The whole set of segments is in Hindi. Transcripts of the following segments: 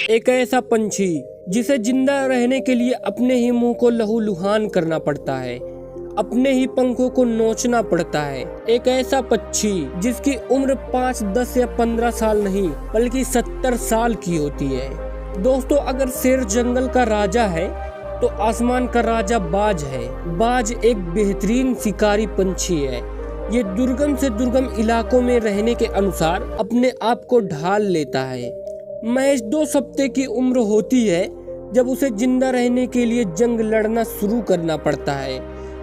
एक ऐसा पंछी जिसे जिंदा रहने के लिए अपने ही मुंह को लहूलुहान करना पड़ता है, अपने ही पंखों को नोचना पड़ता है। एक ऐसा पक्षी जिसकी उम्र 5, 10 या 15 साल नहीं बल्कि 70 साल की होती है। दोस्तों, अगर शेर जंगल का राजा है तो आसमान का राजा बाज है। बाज एक बेहतरीन शिकारी पंछी है। ये दुर्गम से दुर्गम इलाकों में रहने के अनुसार अपने आप को ढाल लेता है। महज 2 हफ्ते की उम्र होती है जब उसे जिंदा रहने के लिए जंग लड़ना शुरू करना पड़ता है।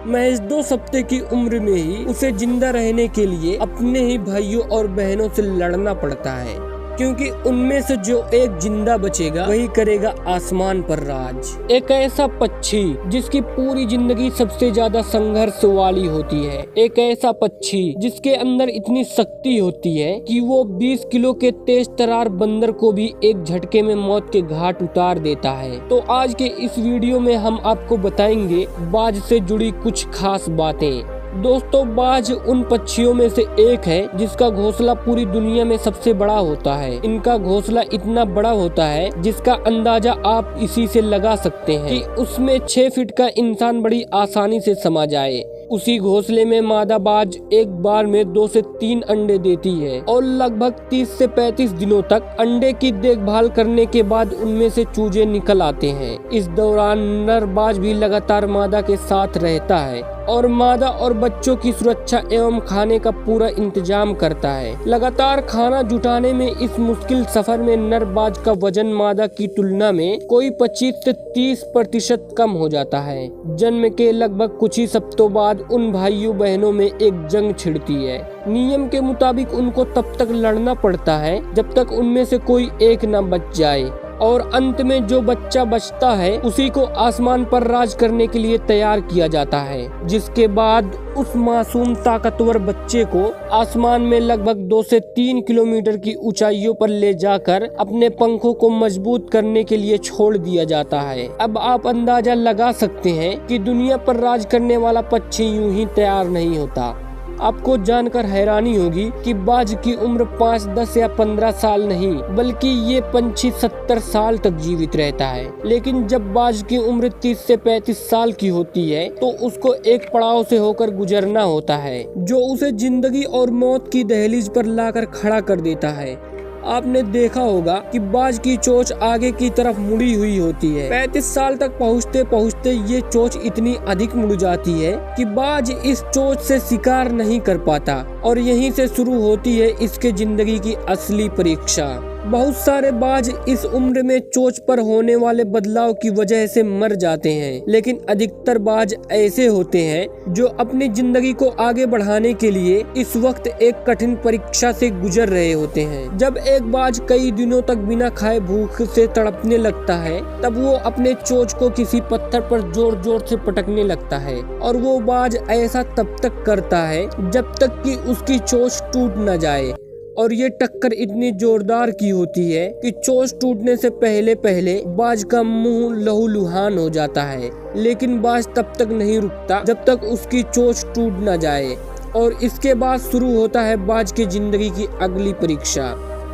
महज 2 हफ्ते की उम्र में ही उसे जिंदा रहने के लिए अपने ही भाइयों और बहनों से लड़ना पड़ता है, क्योंकि उनमें से जो एक जिंदा बचेगा वही करेगा आसमान पर राज। एक ऐसा पक्षी जिसकी पूरी जिंदगी सबसे ज्यादा संघर्ष वाली होती है। एक ऐसा पक्षी जिसके अंदर इतनी शक्ति होती है कि वो 20 किलो के तेज तरार बंदर को भी एक झटके में मौत के घाट उतार देता है। तो आज के इस वीडियो में हम आपको बताएंगे बाज से जुड़ी कुछ खास बातें। दोस्तों, बाज उन पक्षियों में से एक है जिसका घोंसला पूरी दुनिया में सबसे बड़ा होता है। इनका घोंसला इतना बड़ा होता है जिसका अंदाजा आप इसी से लगा सकते हैं कि उसमें 6 फीट का इंसान बड़ी आसानी से समा जाए। उसी घोंसले में मादा बाज एक बार में 2 से 3 अंडे देती है और लगभग 30 से 35 दिनों तक अंडे की देखभाल करने के बाद उनमें से चूजे निकल आते हैं। इस दौरान नर बाज भी लगातार मादा के साथ रहता है और मादा और बच्चों की सुरक्षा एवं खाने का पूरा इंतजाम करता है। लगातार खाना जुटाने में इस मुश्किल सफर में नर बाज का वजन मादा की तुलना में कोई 25 से 30% कम हो जाता है। जन्म के लगभग कुछ ही हफ्तों बाद उन भाइयों बहनों में एक जंग छिड़ती है। नियम के मुताबिक उनको तब तक लड़ना पड़ता है जब तक उनमें से कोई एक न बच जाए और अंत में जो बच्चा बचता है उसी को आसमान पर राज करने के लिए तैयार किया जाता है, जिसके बाद उस मासूम ताकतवर बच्चे को आसमान में लगभग 2 से 3 किलोमीटर की ऊंचाइयों पर ले जाकर अपने पंखों को मजबूत करने के लिए छोड़ दिया जाता है। अब आप अंदाजा लगा सकते हैं कि दुनिया पर राज करने वाला पक्षी यूं ही तैयार नहीं होता। आपको जानकर हैरानी होगी कि बाज की उम्र 5, 10 या 15 साल नहीं बल्कि ये पंछी 70 साल तक जीवित रहता है। लेकिन जब बाज की उम्र 30 से 35 साल की होती है तो उसको एक पड़ाव से होकर गुजरना होता है जो उसे जिंदगी और मौत की दहलीज पर लाकर खड़ा कर देता है। आपने देखा होगा कि बाज की चोंच आगे की तरफ मुड़ी हुई होती है। 35 साल तक पहुँचते पहुँचते ये चोंच इतनी अधिक मुड़ जाती है कि बाज इस चोंच से शिकार नहीं कर पाता और यहीं से शुरू होती है इसके जिंदगी की असली परीक्षा। बहुत सारे बाज इस उम्र में चोंच पर होने वाले बदलाव की वजह से मर जाते हैं, लेकिन अधिकतर बाज ऐसे होते हैं जो अपनी जिंदगी को आगे बढ़ाने के लिए इस वक्त एक कठिन परीक्षा से गुजर रहे होते हैं। जब एक बाज कई दिनों तक बिना खाए भूख से तड़पने लगता है तब वो अपने चोंच को किसी पत्थर पर जोर जोर से पटकने लगता है और वो बाज ऐसा तब तक करता है जब तक कि उसकी चोंच टूट न जाए। और ये टक्कर इतनी जोरदार की होती है कि चोंच टूटने से पहले पहले बाज का मुंह लहूलुहान हो जाता है। लेकिन बाज तब तक नहीं रुकता जब तक उसकी चोंच टूट न जाए और इसके बाद शुरू होता है बाज की जिंदगी की अगली परीक्षा।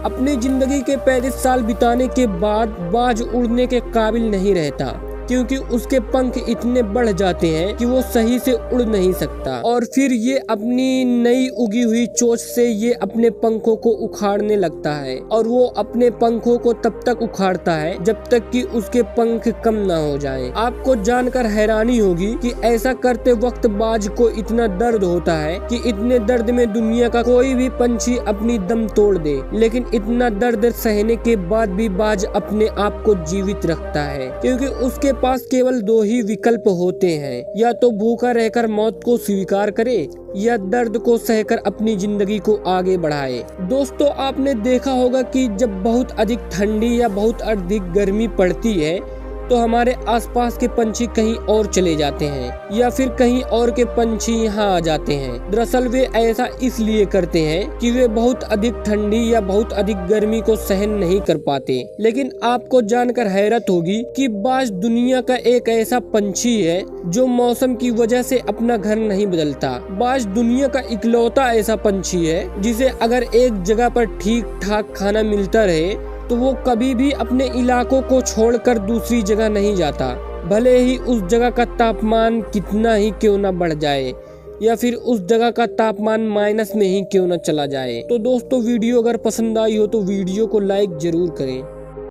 अपनी जिंदगी के 35 साल बिताने के बाद बाज उड़ने के काबिल नहीं रहता, क्योंकि उसके पंख इतने बढ़ जाते हैं कि वो सही से उड़ नहीं सकता और फिर ये अपनी नई उगी हुई चोंच से ये अपने पंखों को उखाड़ने लगता है और वो अपने पंखों को तब तक उखाड़ता है जब तक कि उसके पंख कम ना हो जाएं। आपको जानकर हैरानी होगी कि ऐसा करते वक्त बाज को इतना दर्द होता है कि इतने दर्द में दुनिया का कोई भी पंछी अपनी दम तोड़ दे, लेकिन इतना दर्द सहने के बाद भी बाज अपने आप को जीवित रखता है, क्योंकि उसके पास केवल 2 ही विकल्प होते हैं, या तो भूखा रहकर मौत को स्वीकार करे या दर्द को सहकर अपनी जिंदगी को आगे बढ़ाए। दोस्तों, आपने देखा होगा कि जब बहुत अधिक ठंडी या बहुत अधिक गर्मी पड़ती है तो हमारे आसपास के पंछी कहीं और चले जाते हैं या फिर कहीं और के पंछी यहाँ आ जाते हैं। दरअसल वे ऐसा इसलिए करते हैं कि वे बहुत अधिक ठंडी या बहुत अधिक गर्मी को सहन नहीं कर पाते। लेकिन आपको जानकर हैरत होगी कि बाज दुनिया का एक ऐसा पंछी है जो मौसम की वजह से अपना घर नहीं बदलता। बाज दुनिया का इकलौता ऐसा पंछी है जिसे अगर एक जगह पर ठीक ठाक खाना मिलता रहे तो वो कभी भी अपने इलाकों को छोड़कर दूसरी जगह नहीं जाता, भले ही उस जगह का तापमान कितना ही क्यों ना बढ़ जाए या फिर उस जगह का तापमान माइनस में ही क्यों ना चला जाए। तो दोस्तों वीडियो अगर पसंद आई हो तो वीडियो को लाइक जरूर करें।